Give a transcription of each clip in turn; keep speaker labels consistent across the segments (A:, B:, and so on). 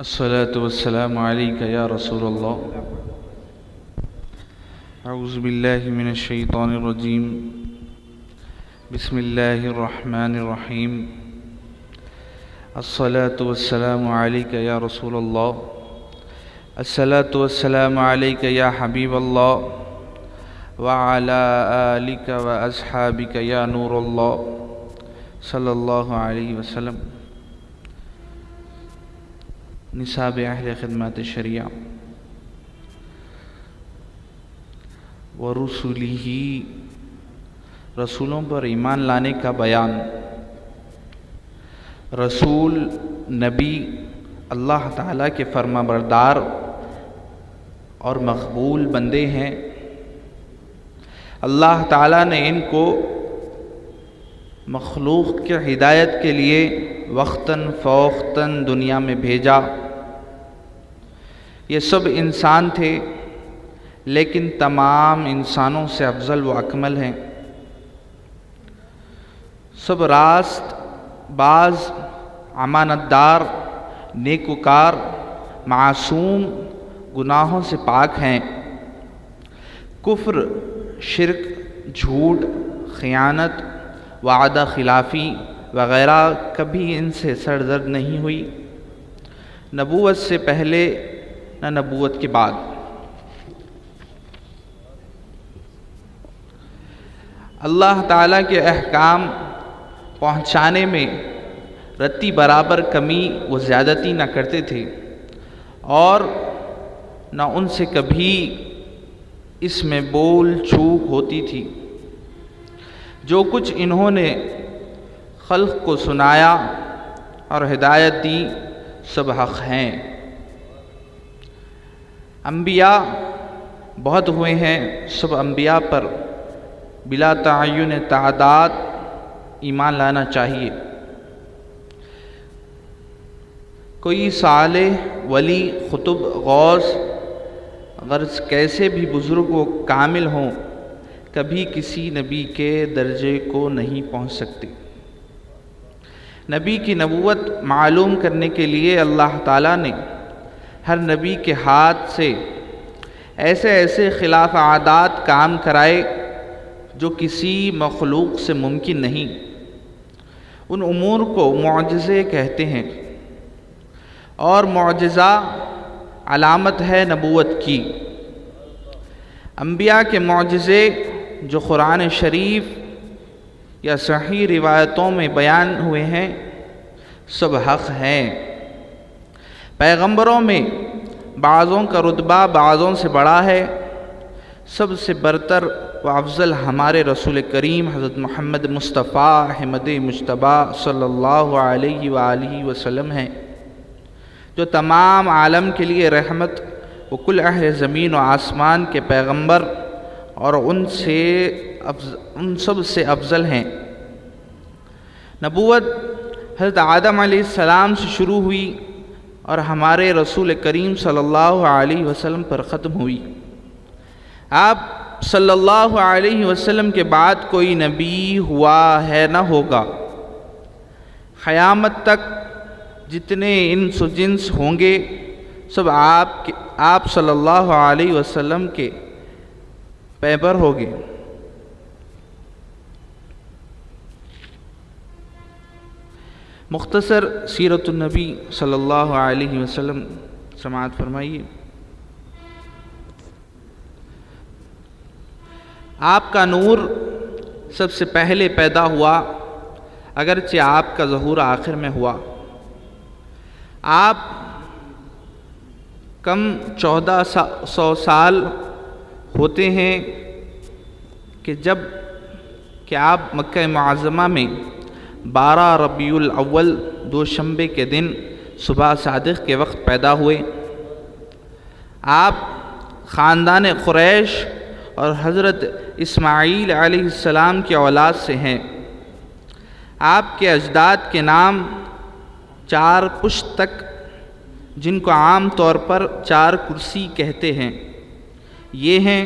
A: الصلاة والسلام عليك يا رسول الله. أعوذ بالله من الشيطان الرجيم. بسم الله الرحمن الرحيم. الصلاة والسلام عليك يا رسول الله. الصلاة والسلام عليك يا حبيب الله وعلى آلك وأصحابك يا نور الله صلى الله عليه وسلم. نصاب اہل خدمات شریعہ ورسولہ، رسولوں پر ایمان لانے کا بیان۔ رسول نبی اللہ تعالیٰ کے فرما بردار اور مقبول بندے ہیں۔ اللہ تعالیٰ نے ان کو مخلوق کی ہدایت کے لیے وقتاً فوقتاً دنیا میں بھیجا۔ یہ سب انسان تھے لیکن تمام انسانوں سے افضل و اکمل ہیں۔ سب راست باز، امانت دار، نیکوکار، معصوم، گناہوں سے پاک ہیں۔ کفر، شرک، جھوٹ، خیانت، وعدہ خلافی وغیرہ کبھی ان سے سرزد نہیں ہوئی، نبوت سے پہلے نہ نبوت کے بعد۔ اللہ تعالیٰ کے احکام پہنچانے میں رتی برابر کمی و زیادتی نہ کرتے تھے اور نہ ان سے کبھی اس میں بول چوک ہوتی تھی۔ جو کچھ انہوں نے خلق کو سنایا اور ہدایت دی سب حق ہیں۔ انبیاء بہت ہوئے ہیں، سب انبیاء پر بلا تعین تعداد ایمان لانا چاہیے۔ کوئی صالح، ولی، قطب، غوث غرض کیسے بھی بزرگ و کامل ہوں، کبھی کسی نبی کے درجے کو نہیں پہنچ سکتے۔ نبی کی نبوت معلوم کرنے کے لیے اللہ تعالیٰ نے ہر نبی کے ہاتھ سے ایسے خلاف عادات کام کرائے جو کسی مخلوق سے ممکن نہیں۔ ان امور کو معجزے کہتے ہیں، اور معجزہ علامت ہے نبوت کی۔ انبیاء کے معجزے جو قرآن شریف یا صحیح روایتوں میں بیان ہوئے ہیں سب حق ہیں۔ پیغمبروں میں بعضوں کا رتبہ بعضوں سے بڑا ہے۔ سب سے برتر و افضل ہمارے رسول کریم حضرت محمد مصطفیٰ احمد مجتبیٰ صلی اللہ علیہ وآلہ وسلم ہیں، جو تمام عالم کے لیے رحمت و کل اہل زمین و آسمان کے پیغمبر اور ان سب سے افضل ہیں۔ نبوت حضرت آدم علیہ السلام سے شروع ہوئی اور ہمارے رسول کریم صلی اللہ علیہ وسلم پر ختم ہوئی۔ آپ صلی اللہ علیہ وسلم کے بعد کوئی نبی ہوا ہے نہ ہوگا۔ قیامت تک جتنے انس و جنس ہوں گے سب آپ صلی اللہ علیہ وسلم کے پیبر ہوگے۔ مختصر سیرت النبی صلی اللہ علیہ وسلم سماعت فرمائیے۔ آپ کا نور سب سے پہلے پیدا ہوا، اگرچہ آپ کا ظہور آخر میں ہوا۔ آپ کم 1400 سال ہوتے ہیں کہ آپ مکہ معظمہ میں 12 ربیع الاول دوشنبے کے دن صبح صادق کے وقت پیدا ہوئے۔ آپ خاندان قریش اور حضرت اسماعیل علیہ السلام کی اولاد سے ہیں۔ آپ کے اجداد کے نام 4 پشت تک، جن کو عام طور پر 4 کرسی کہتے ہیں، یہ ہیں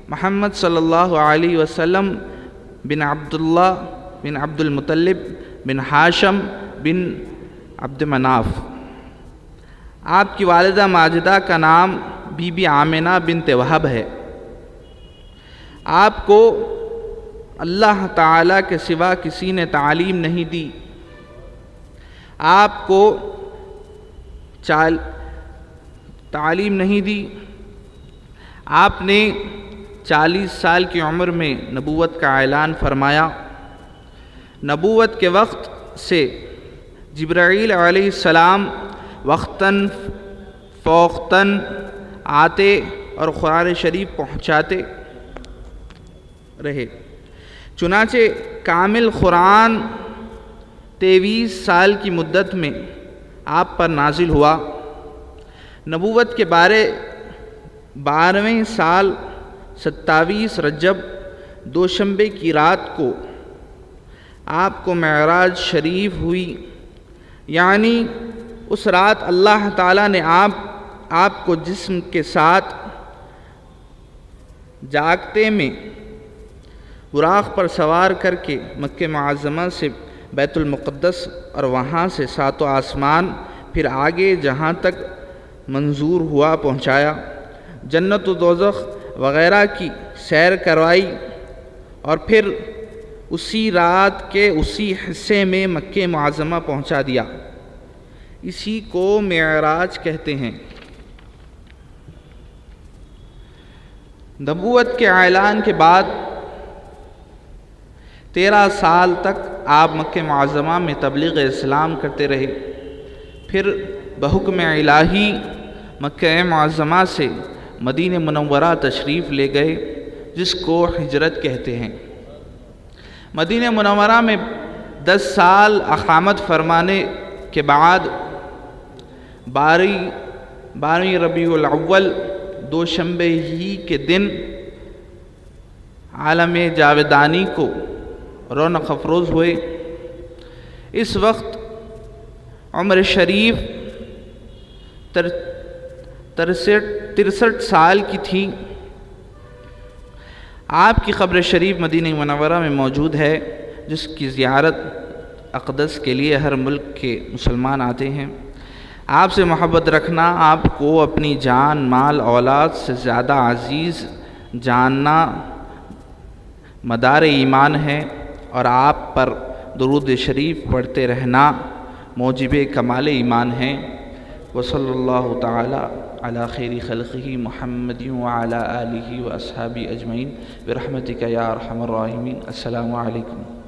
A: محمد صلی اللہ علیہ وسلم بن عبداللہ بن عبد المطلب بن ہاشم بن عبد مناف۔ آپ کی والدہ ماجدہ کا نام بی بی آمنہ بنت وہب ہے۔ آپ کو اللہ تعالیٰ کے سوا کسی نے تعلیم نہیں دی۔ آپ کو تعلیم نہیں دی۔ آپ نے 40 سال کی عمر میں نبوت کا اعلان فرمایا۔ نبوت کے وقت سے جبرائیل علیہ السلام وقتاً فوقتاً آتے اور قرآن شریف پہنچاتے رہے، چنانچہ کامل قرآن 23 سال کی مدت میں آپ پر نازل ہوا۔ نبوت کے بارے 12ویں سال 27 رجب دوشنبے کی رات کو آپ کو معراج شریف ہوئی، یعنی اس رات اللہ تعالیٰ نے آپ کو جسم کے ساتھ جاگتے میں براق پر سوار کر کے مکہ معظمہ سے بیت المقدس اور وہاں سے 7 آسمان پھر آگے جہاں تک منظور ہوا پہنچایا، جنت و دوزخ وغیرہ کی سیر کروائی، اور پھر اسی رات کے اسی حصے میں مکہ معظمہ پہنچا دیا۔ اسی کو معراج کہتے ہیں۔ نبوت کے اعلان کے بعد 13 سال تک آپ مکہ معظمہ میں تبلیغ اسلام کرتے رہے، پھر بحکم الہی مکہ معظمہ سے مدینہ منورہ تشریف لے گئے، جس کو ہجرت کہتے ہیں۔ مدینہ منورہ میں 10 سال اقامت فرمانے کے بعد 12 ربیع الاول دوشنبے ہی کے دن عالم جاودانی کو رونق افروز ہوئے۔ اس وقت عمر شریف 63 سال کی تھی۔ آپ کی قبر شریف مدینہ منورہ میں موجود ہے، جس کی زیارت اقدس کے لیے ہر ملک کے مسلمان آتے ہیں۔ آپ سے محبت رکھنا آپ کو اپنی جان، مال، اولاد سے زیادہ عزیز جاننا مدار ایمان ہے، اور آپ پر درود شریف پڑھتے رہنا موجب کمال ایمان ہے۔ وصلی اللہ تعالی علی خیر خلقہ محمد وعلی آلہ واصحابہ اجمعین برحمتک یا ارحم الراحمین۔ السلام علیکم۔